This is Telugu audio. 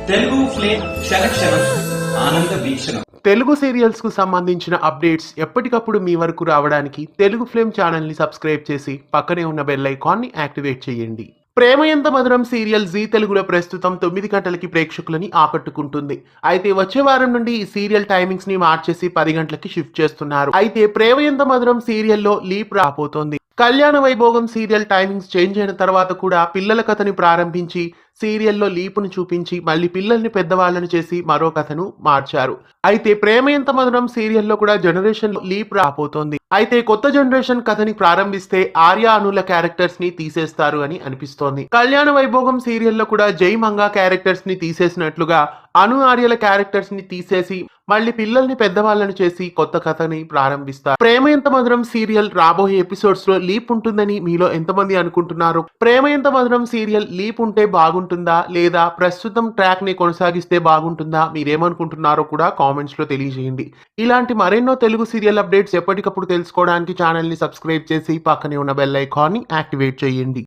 తెలుగు ఫ్లేమ్ క్షణక్షణం ఆనంద వీక్షణం. తెలుగు సీరియల్స్ కు సంబంధించిన అప్డేట్స్ ఎప్పటికప్పుడు మీ వరకు రావడానికి తెలుగు ఫ్లేమ్ ఛానల్ ని సబ్స్క్రైబ్ చేసి పక్కనే ఉన్న బెల్ ఐకాన్ ని యాక్టివేట్ చేయండి. ప్రేమ ఎంత మధురం సీరియల్ జీ తెలుగులో ప్రస్తుతం 9 గంటలకి ప్రేక్షకులని ఆకట్టుకుంటుంది. అయితే వచ్చే వారం నుండి ఈ సీరియల్ టైమింగ్స్ ని మార్చేసి 10 గంటలకి షిఫ్ట్ చేస్తున్నారు. అయితే ప్రేమ ఎంత మధురం సీరియల్లో లీప్ రాబోతోంది. కళ్యాణ వైభోగం సీరియల్ టైమింగ్స్ చేంజ్ అయిన తర్వాత కూడా పిల్లల కథని ప్రారంభించి సీరియల్లో లీపును చూపించి మళ్ళీ పిల్లల్ని పెద్దవాళ్ళని చేసి మరో కథను మార్చారు. అయితే ప్రేమ ఎంత మధురం సీరియల్లో కూడా జనరేషన్ లీప్ రాబోతోంది. అయితే కొత్త జనరేషన్ కథని ప్రారంభిస్తే ఆర్య అనుల క్యారెక్టర్స్ ని తీసేస్తారు అని అనిపిస్తోంది. కళ్యాణ వైభోగం సీరియల్లో కూడా జై మంగా క్యారెక్టర్స్ ని తీసేసినట్లుగా అను ఆర్యల క్యారెక్టర్స్ ని తీసేసి మళ్ళీ పిల్లల్ని పెద్దవాళ్ళని చేసి కొత్త కథని ప్రారంభిస్తారు. ప్రేమ ఎంత మధురం సీరియల్ రాబోయే ఎపిసోడ్స్ లో లీప్ ఉంటుందని మీలో ఎంతమంది అనుకుంటున్నారు? ప్రేమ ఎంత మధురం సీరియల్ లీప్ ఉంటే బాగుంటుందా లేదా ప్రస్తుతం ట్రాక్ ని కొనసాగిస్తే బాగుంటుందా? మీరేమనుకుంటున్నారో కూడా కామెంట్స్ లో తెలియజేయండి. ఇలాంటి మరెన్నో తెలుగు సీరియల్ అప్డేట్స్ ఎప్పటికప్పుడు తెలుసుకోవడానికి ఛానల్ ని సబ్స్క్రైబ్ చేసి పక్కనే ఉన్న బెల్ ఐకాన్ ని యాక్టివేట్ చేయండి.